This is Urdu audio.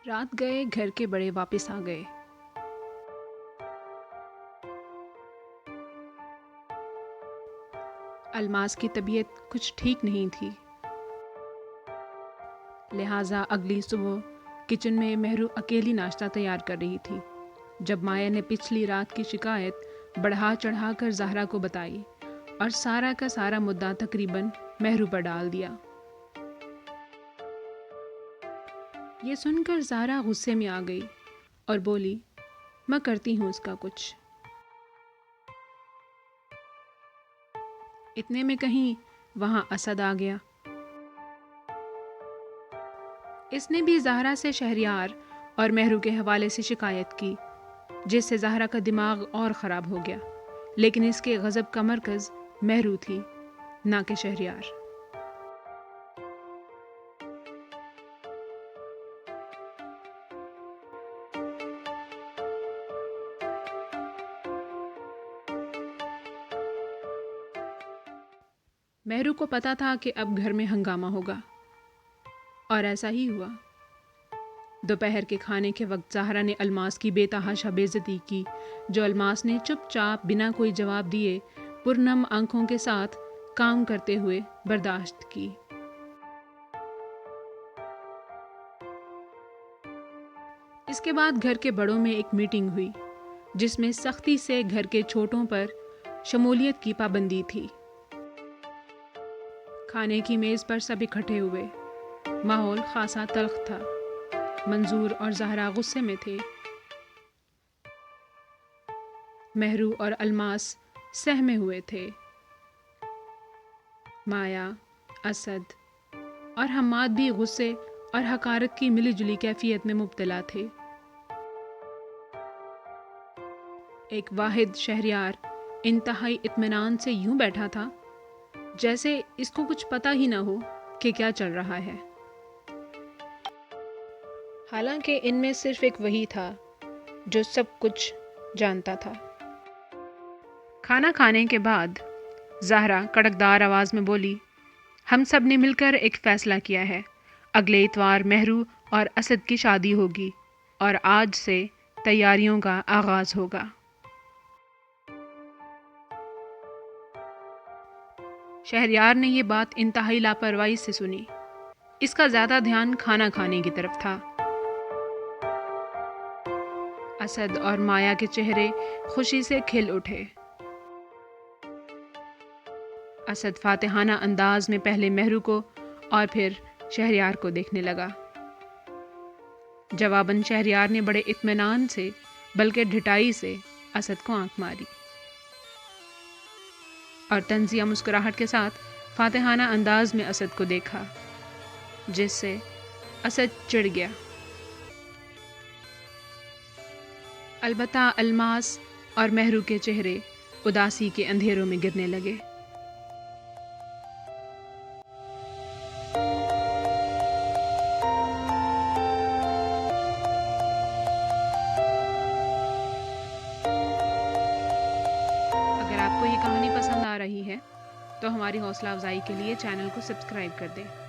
رات گئے گھر کے بڑے واپس آ گئے۔ الماس کی طبیعت کچھ ٹھیک نہیں تھی، لہٰذا اگلی صبح کچن میں مہرو اکیلی ناشتہ تیار کر رہی تھی جب مایا نے پچھلی رات کی شکایت بڑھا چڑھا کر زہرا کو بتائی اور سارا کا سارا مدعا تقریباً مہرو پر ڈال دیا۔ یہ سن کر زہرا غصے میں آ گئی اور بولی، میں کرتی ہوں اس کا کچھ۔ اتنے میں کہیں وہاں اسد آ گیا۔ اس نے بھی زہرا سے شہریار اور مہرو کے حوالے سے شکایت کی، جس سے زہرا کا دماغ اور خراب ہو گیا، لیکن اس کے غضب کا مرکز مہرو تھی، نہ کہ شہریار۔ مہرو کو پتا تھا کہ اب گھر میں ہنگامہ ہوگا، اور ایسا ہی ہوا۔ دوپہر کے کھانے کے وقت زہرا نے الماس کی بے تحاشا بے عزتی کی، جو الماس نے چپ چاپ بنا کوئی جواب دیے پرنم آنکھوں کے ساتھ کام کرتے ہوئے برداشت کی۔ اس کے بعد گھر کے بڑوں میں ایک میٹنگ ہوئی جس میں سختی سے گھر کے چھوٹوں پر شمولیت کی پابندی تھی۔ کھانے کی میز پر سب اکٹھے ہوئے۔ ماحول خاصا تلخ تھا۔ منظور اور زہرا غصے میں تھے۔ مہرو اور الماس سہمے ہوئے تھے۔ مایا، اسد اور حماد بھی غصے اور حقارت کی ملی جلی کیفیت میں مبتلا تھے۔ ایک واحد شہریار انتہائی اطمینان سے یوں بیٹھا تھا جیسے اس کو کچھ پتہ ہی نہ ہو کہ کیا چل رہا ہے۔ حالانکہ ان میں صرف ایک وہی تھا جو سب کچھ جانتا تھا۔ کھانا کھانے کے بعد زہرا کڑکدار آواز میں بولی، ہم سب نے مل کر ایک فیصلہ کیا ہے۔ اگلے اتوار مہرو اور اسد کی شادی ہوگی اور آج سے تیاریوں کا آغاز ہوگا۔ شہریار نے یہ بات انتہائی لاپرواہی سے سنی۔ اس کا زیادہ دھیان کھانا کھانے کی طرف تھا۔ اسد اور مایا کے چہرے خوشی سے کھل اٹھے۔ اسد فاتحانہ انداز میں پہلے مہرو کو اور پھر شہریار کو دیکھنے لگا۔ جواباً شہریار نے بڑے اطمینان سے بلکہ ڈھٹائی سے اسد کو آنکھ ماری اور طنزیہ مسکراہٹ کے ساتھ فاتحانہ انداز میں اسد کو دیکھا، جس سے اسد چڑ گیا۔ البتہ الماس اور مہرو کے چہرے اداسی کے اندھیروں میں گرنے لگے۔ اگر آپ کو یہ کہانی پسند آ رہی ہے تو ہماری حوصلہ افزائی کے لیے چینل کو سبسکرائب کر دیں۔